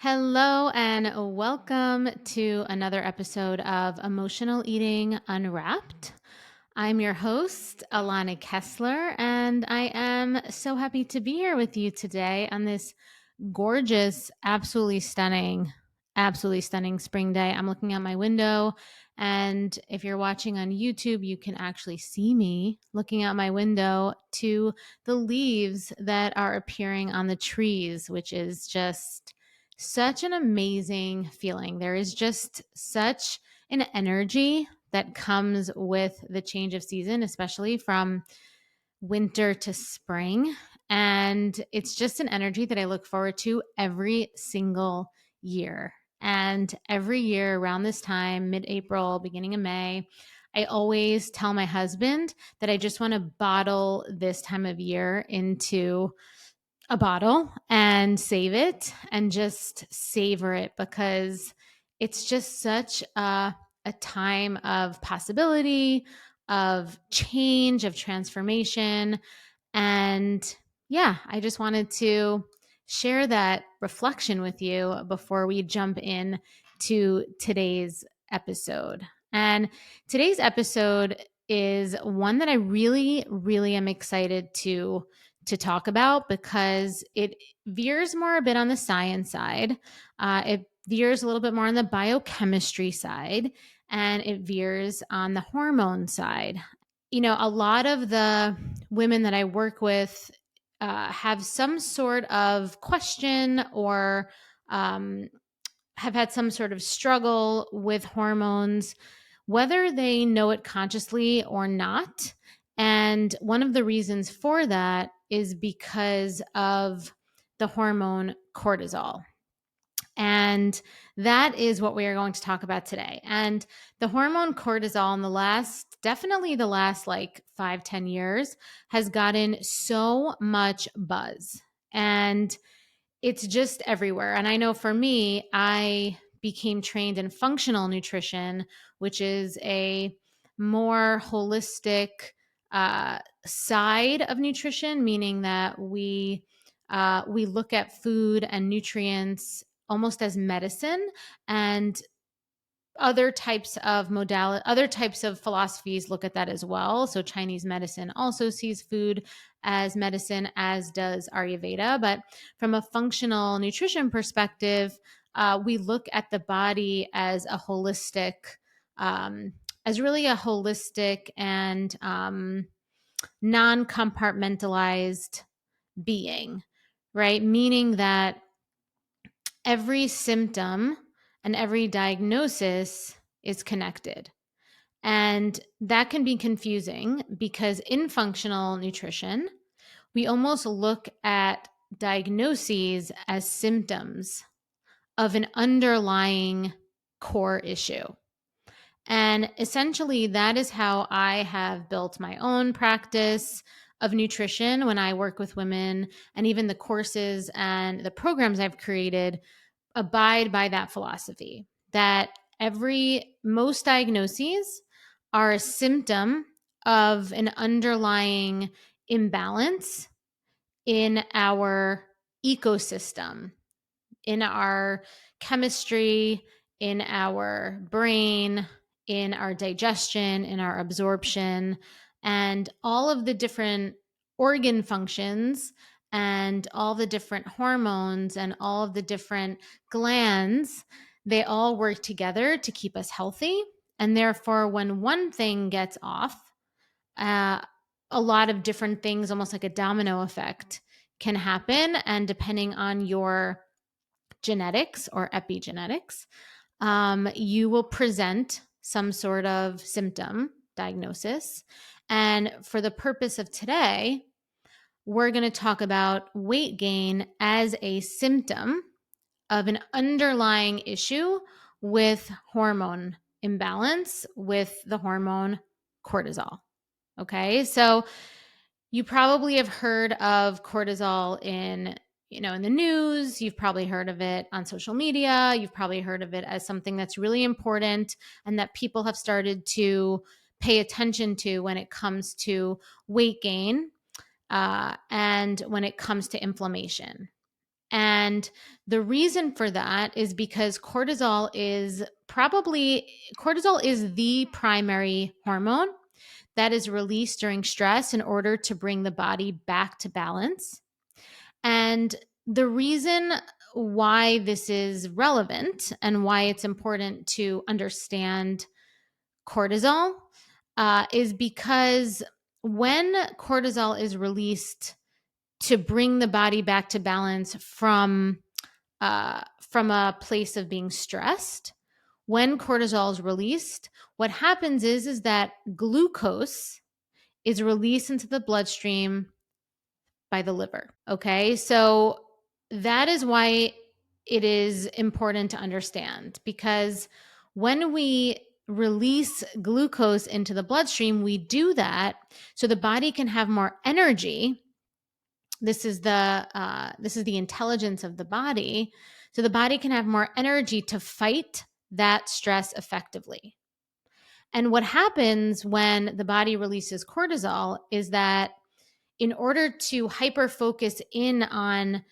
Hello and welcome to another episode of Emotional Eating Unwrapped. I'm your host, Alana Kessler, and I am so happy to be here with you today on this gorgeous, absolutely stunning spring day. I'm looking out my window, and if you're watching on YouTube, you can actually see me looking out my window to the leaves that are appearing on the trees, which is just such an amazing feeling. There is just such an energy that comes with the change of season, especially from winter to spring. And it's just an energy that I look forward to every single year. And every year around this time, mid April, beginning of May, I always tell my husband that I just want to bottle this time of year into a bottle and save it and just savor it because it's just such a time of possibility, of change, of transformation. And yeah, I just wanted to share that reflection with you before we jump in to today's episode. And today's episode is one that I really am excited to talk about because it veers more a bit on the science side. It veers a little bit more on the biochemistry side, and it veers on the hormone side. A lot of the women that I work with have some sort of question or um, have had some sort of struggle with hormones, whether they know it consciously or not. And one of the reasons for that is because of the hormone cortisol. And that is what we are going to talk about today. And the hormone cortisol in definitely the last like 5-10 years has gotten so much buzz. And it's just everywhere. And I know for me, I became trained in functional nutrition, which is a more holistic side of nutrition, meaning that we look at food and nutrients almost as medicine, and other types of philosophies look at that as well. So Chinese medicine also sees food as medicine, as does Ayurveda. But from a functional nutrition perspective, we look at the body as um, really a holistic and non-compartmentalized being, right? Meaning that every symptom and every diagnosis is connected. And that can be confusing because in functional nutrition, we almost look at diagnoses as symptoms of an underlying core issue. And essentially, that is how I have built my own practice of nutrition when I work with women, and even the courses and the programs I've created abide by that philosophy that most diagnoses are a symptom of an underlying imbalance in our ecosystem, in our chemistry, in our brain, in our digestion, in our absorption, and all of the different organ functions and all the different hormones and all of the different glands. They all work together to keep us healthy. And therefore, when one thing gets off, uh, a lot of different things, almost like a domino effect, can happen. And depending on your genetics or epigenetics, you will present some sort of symptom diagnosis. And for the purpose of today, we're going to talk about weight gain as a symptom of an underlying issue with hormone imbalance with the hormone cortisol. Okay, so you probably have heard of cortisol in the news. You've probably heard of it on social media. You've probably heard of it as something that's really important and that people have started to pay attention to when it comes to weight gain and when it comes to inflammation. And the reason for that is because cortisol is the primary hormone that is released during stress in order to bring the body back to balance. And the reason why this is relevant and why it's important to understand cortisol is because when cortisol is released to bring the body back to balance from a place of being stressed, when cortisol is released, what happens is that glucose is released into the bloodstream by the liver. Okay. So that is why it is important to understand, because when we release glucose into the bloodstream, we do that so the body can have more energy. This is the intelligence of the body. So the body can have more energy to fight that stress effectively. And what happens when the body releases cortisol is that in order to hyper focus in on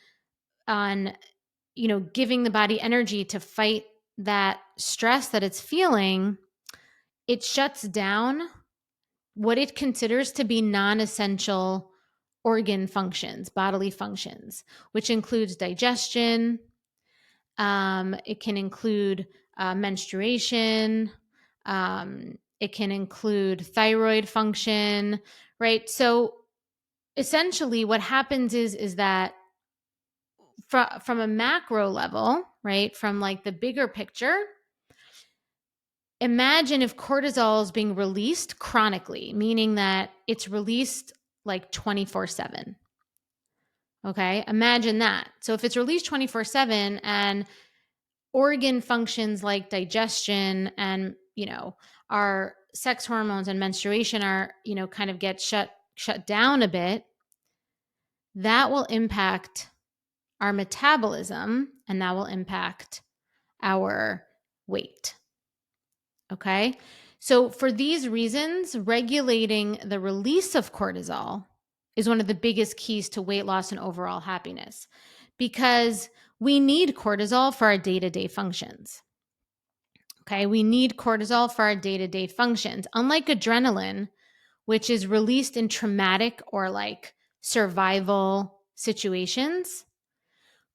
giving the body energy to fight that stress that it's feeling, it shuts down what it considers to be non-essential organ functions, bodily functions, which includes digestion. It can include menstruation. It can include thyroid function, right? So essentially what happens is that from a macro level, right, from like the bigger picture, imagine if cortisol is being released chronically, meaning that it's released like 24/7. Okay, imagine that. So if it's released 24/7 and organ functions like digestion and, our sex hormones and menstruation are, kind of get shut down a bit, that will impact our metabolism and that will impact our weight. Okay. So for these reasons, regulating the release of cortisol is one of the biggest keys to weight loss and overall happiness, because we need cortisol for our day-to-day functions. Okay. We need cortisol for our day-to-day functions. Unlike adrenaline, which is released in traumatic or like survival situations,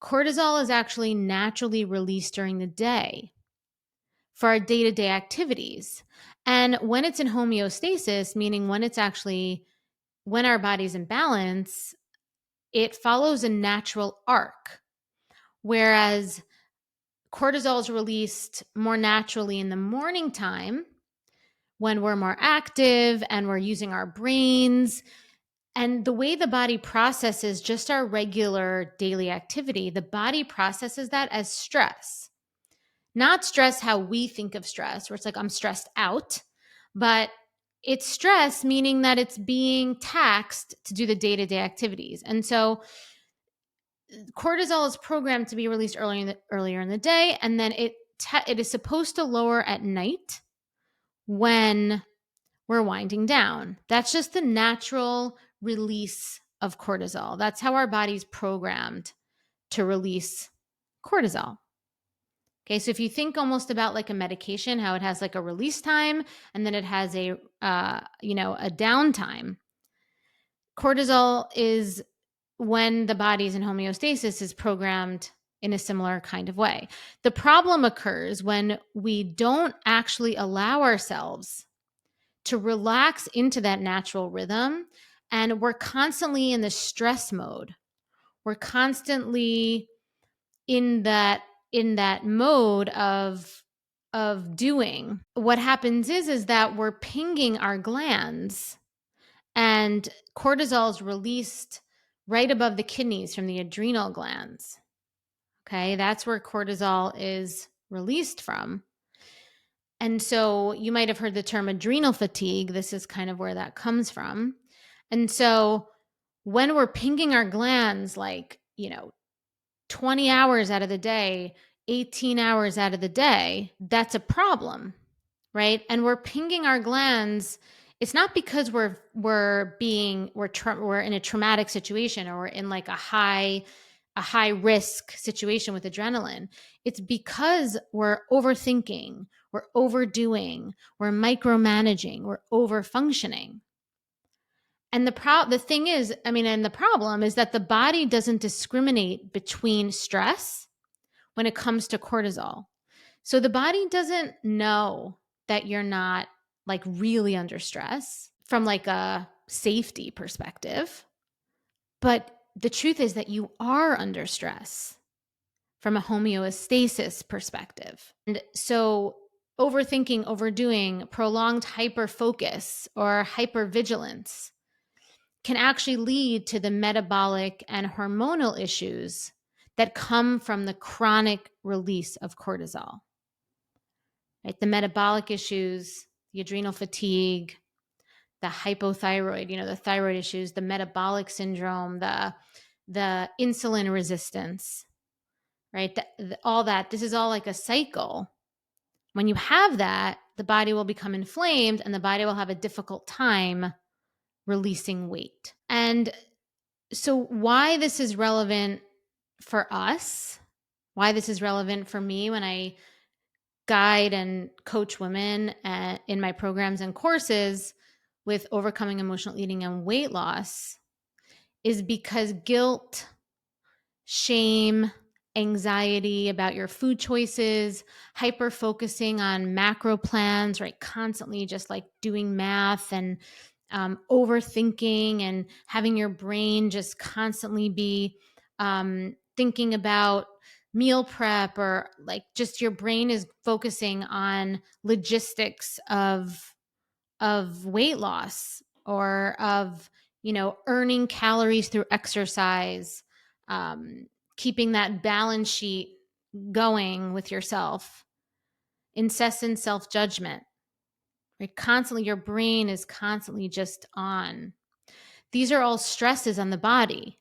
cortisol is actually naturally released during the day for our day-to-day activities. And when it's in homeostasis, meaning when our body's in balance, it follows a natural arc. Whereas cortisol is released more naturally in the morning time when we're more active and we're using our brains. And the way the body processes just our regular daily activity, the body processes that as stress. Not stress how we think of stress, where it's like I'm stressed out, but it's stress meaning that it's being taxed to do the day-to-day activities. And so cortisol is programmed to be released earlier in the day, and then it is supposed to lower at night when we're winding down. That's just the natural release of cortisol. That's how our body's programmed to release cortisol. Okay, so if you think almost about like a medication, how it has like a release time and then it has a downtime. Cortisol is, when the body's in homeostasis, is programmed in a similar kind of way. The problem occurs when we don't actually allow ourselves to relax into that natural rhythm, and we're constantly in the stress mode. We're constantly in that mode of doing. What happens is that we're pinging our glands, and cortisol is released right above the kidneys from the adrenal glands. Okay, that's where cortisol is released from. And so you might have heard the term adrenal fatigue. This is kind of where that comes from. And so when we're pinging our glands, like, 20 hours out of the day, 18 hours out of the day, that's a problem, right? And we're pinging our glands. It's not because we're in a traumatic situation or we're in like a high a high risk situation with adrenaline. It's because we're overthinking, we're overdoing, we're micromanaging, we're overfunctioning. And the thing is, and the problem is that the body doesn't discriminate between stress when it comes to cortisol. So the body doesn't know that you're not like really under stress from like a safety perspective. But the truth is that you are under stress from a homeostasis perspective. And so overthinking, overdoing, prolonged hyperfocus or hypervigilance can actually lead to the metabolic and hormonal issues that come from the chronic release of cortisol. Right? The metabolic issues, the adrenal fatigue, the hypothyroid, the thyroid issues, the metabolic syndrome, the insulin resistance, right? All that. This is all like a cycle. When you have that, the body will become inflamed and the body will have a difficult time releasing weight. And so why this is relevant for us, why this is relevant for me when I guide and coach women in my programs and courses with overcoming emotional eating and weight loss is because guilt, shame, anxiety about your food choices, hyper focusing on macro plans, right? Constantly just like doing math and overthinking and having your brain just constantly be thinking about meal prep, or like just your brain is focusing on logistics of weight loss or of earning calories through exercise, keeping that balance sheet going with yourself, incessant self-judgment, right? Constantly, your brain is constantly just on. These are all stresses on the body.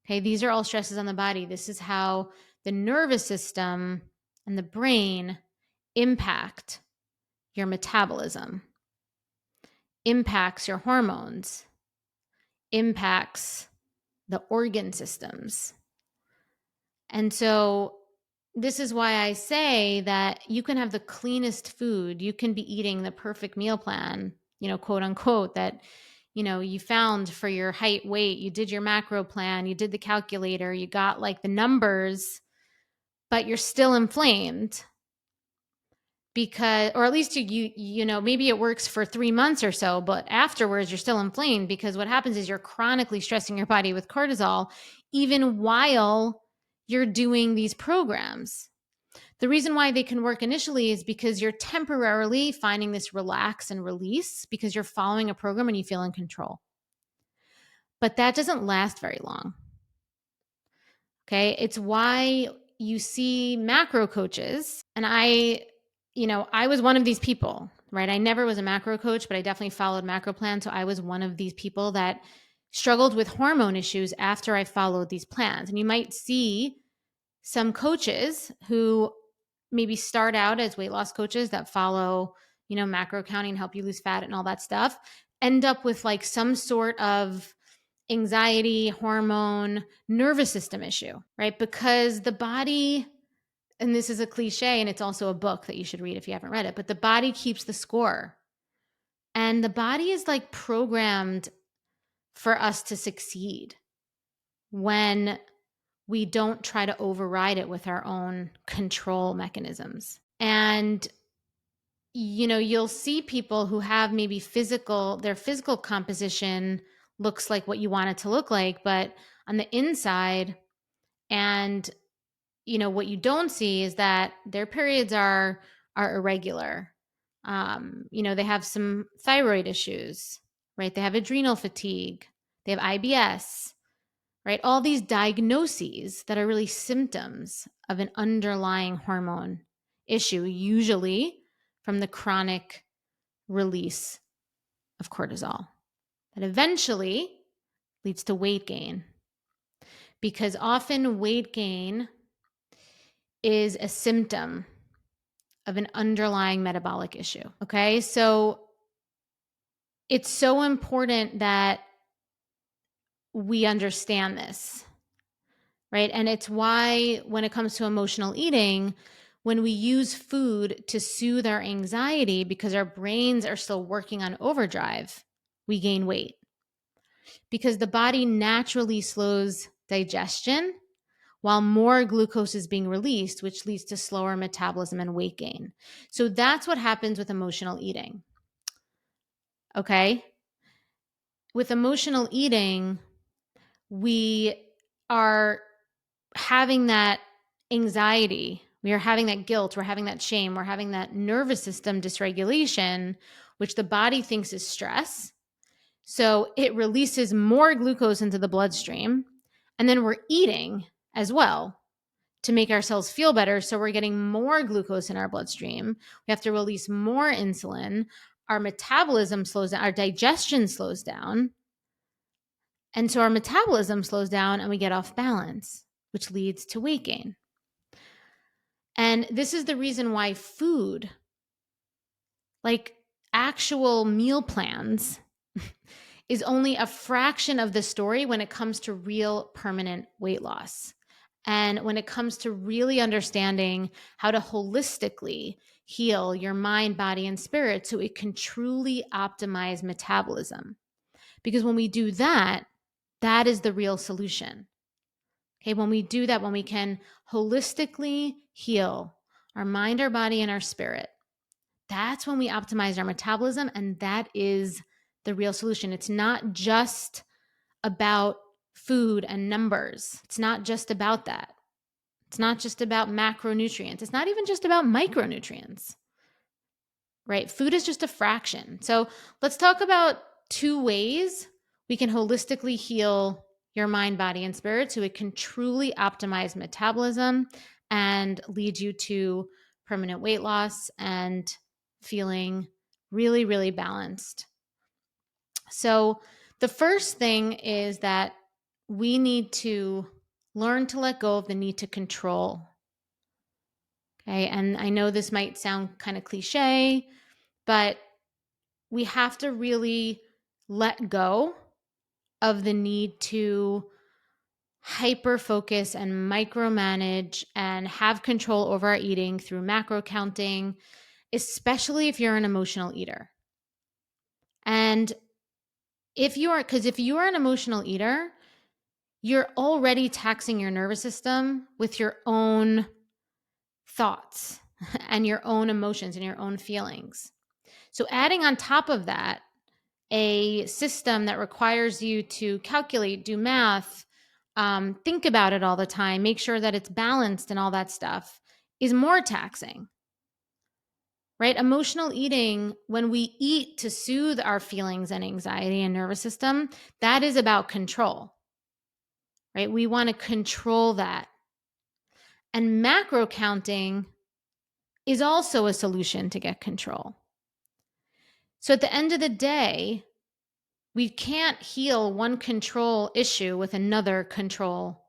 Okay, these are all stresses on the body. This is how the nervous system and the brain impact your metabolism, impacts your hormones, impacts the organ systems. And so this is why I say that you can have the cleanest food. You can be eating the perfect meal plan, quote unquote, that, you found for your height, weight, you did your macro plan, you did the calculator, you got like the numbers, but you're still inflamed because, or at least maybe it works for 3 months or so, but afterwards you're still inflamed because what happens is you're chronically stressing your body with cortisol, even while you're doing these programs. The reason why they can work initially is because you're temporarily finding this relax and release because you're following a program and you feel in control. But that doesn't last very long. Okay. It's why you see macro coaches. And I was one of these people, right? I never was a macro coach, but I definitely followed macro plans. So I was one of these people that struggled with hormone issues after I followed these plans. And you might see some coaches who maybe start out as weight loss coaches that follow, macro counting and help you lose fat and all that stuff, end up with like some sort of anxiety, hormone, nervous system issue, right? Because the body, and this is a cliche and it's also a book that you should read if you haven't read it, but the body keeps the score. And the body is like programmed for us to succeed when we don't try to override it with our own control mechanisms. And, you'll see people who have maybe their physical composition looks like what you want it to look like, but on the inside, and, what you don't see is that their periods are irregular. They have some thyroid issues, right? They have adrenal fatigue, they have IBS, right? All these diagnoses that are really symptoms of an underlying hormone issue, usually from the chronic release of cortisol, that eventually leads to weight gain. Because often weight gain is a symptom of an underlying metabolic issue. Okay. So it's so important that we understand this, right? And it's why when it comes to emotional eating, when we use food to soothe our anxiety because our brains are still working on overdrive, we gain weight because the body naturally slows digestion while more glucose is being released, which leads to slower metabolism and weight gain. So that's what happens with emotional eating. Okay. With emotional eating, we are having that anxiety, we are having that guilt, we're having that shame, we're having that nervous system dysregulation, which the body thinks is stress. So it releases more glucose into the bloodstream. And then we're eating as well to make ourselves feel better. So we're getting more glucose in our bloodstream. We have to release more insulin. Our metabolism slows down, our digestion slows down. And so our metabolism slows down and we get off balance, which leads to weight gain. And this is the reason why food, like actual meal plans, is only a fraction of the story when it comes to real permanent weight loss. And when it comes to really understanding how to holistically heal your mind, body, and spirit so it can truly optimize metabolism. Because when we do that, that is the real solution. Okay, when we do that, when we can holistically heal our mind, our body, and our spirit, that's when we optimize our metabolism. And that is the real solution. It's not just about food and numbers. It's not just about that. It's not just about macronutrients. It's not even just about micronutrients, right? Food is just a fraction. So let's talk about 2 ways we can holistically heal your mind, body, and spirit so it can truly optimize metabolism and lead you to permanent weight loss and feeling really, really balanced. So the first thing is that we need to learn to let go of the need to control. Okay. And I know this might sound kind of cliche, but we have to really let go of the need to hyper focus and micromanage and have control over our eating through macro counting, especially if you're an emotional eater. And if you are an emotional eater, you're already taxing your nervous system with your own thoughts and your own emotions and your own feelings. So adding on top of that, a system that requires you to calculate, do math, think about it all the time, make sure that it's balanced and all that stuff is more taxing, right? Emotional eating, when we eat to soothe our feelings and anxiety and nervous system, that is about control, right? We want to control that. And macro counting is also a solution to get control. So at the end of the day, we can't heal one control issue with another control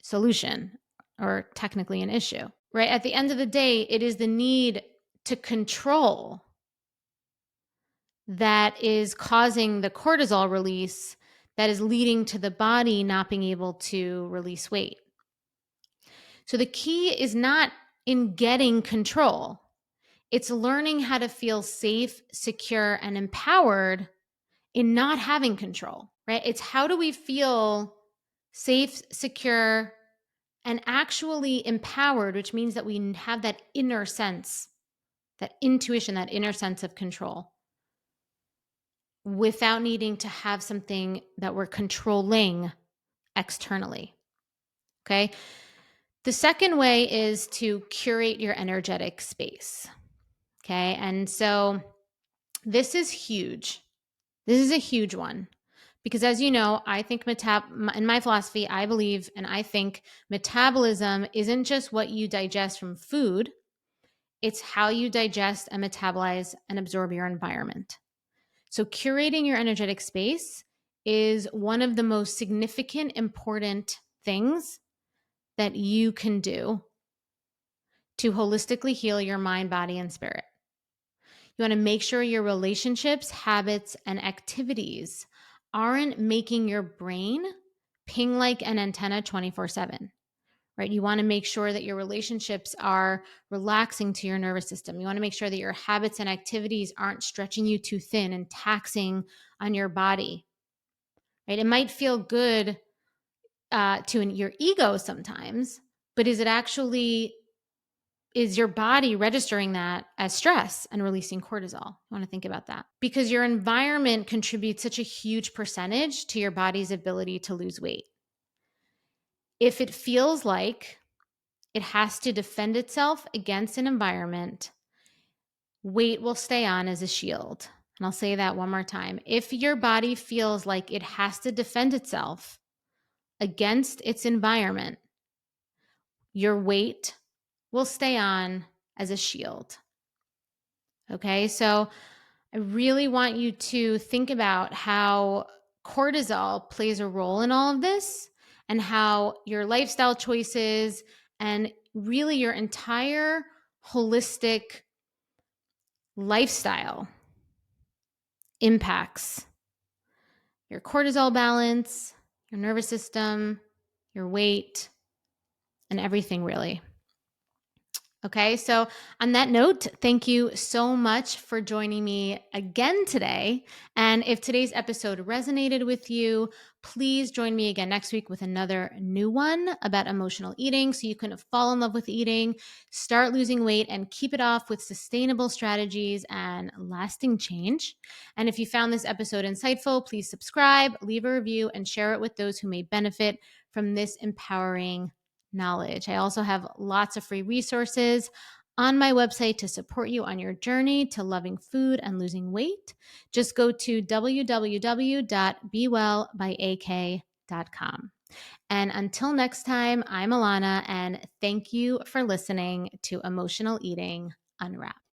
solution, or technically an issue, right? At the end of the day, it is the need to control that is causing the cortisol release that is leading to the body not being able to release weight. So the key is not in getting control. It's learning how to feel safe, secure, and empowered in not having control, right? It's how do we feel safe, secure, and actually empowered, which means that we have that inner sense, that intuition, that inner sense of control without needing to have something that we're controlling externally. Okay. The second way is to curate your energetic space. Okay. And so this is huge. This is a huge one because, as you know, I think in my philosophy, I believe and I think metabolism isn't just what you digest from food, it's how you digest and metabolize and absorb your environment. So curating your energetic space is one of the most significant, important things that you can do to holistically heal your mind, body, and spirit. You want to make sure your relationships, habits, and activities aren't making your brain ping like an antenna 24/7. Right? You want to make sure that your relationships are relaxing to your nervous system. You want to make sure that your habits and activities aren't stretching you too thin and taxing on your body. Right? It might feel good to your ego sometimes, but is your body registering that as stress and releasing cortisol? You want to think about that because your environment contributes such a huge percentage to your body's ability to lose weight. If it feels like it has to defend itself against an environment, weight will stay on as a shield. And I'll say that one more time. If your body feels like it has to defend itself against its environment, your weight will stay on as a shield. Okay, so I really want you to think about how cortisol plays a role in all of this and how your lifestyle choices and really your entire holistic lifestyle impacts your cortisol balance, your nervous system, your weight, and everything really. Okay, so on that note, thank you so much for joining me again today. And if today's episode resonated with you, please join me again next week with another new one about emotional eating so you can fall in love with eating, start losing weight, and keep it off with sustainable strategies and lasting change. And if you found this episode insightful, please subscribe, leave a review, and share it with those who may benefit from this empowering knowledge. I also have lots of free resources on my website to support you on your journey to loving food and losing weight. Just go to www.bewellbyak.com. And until next time, I'm Alana, and thank you for listening to Emotional Eating Unwrapped.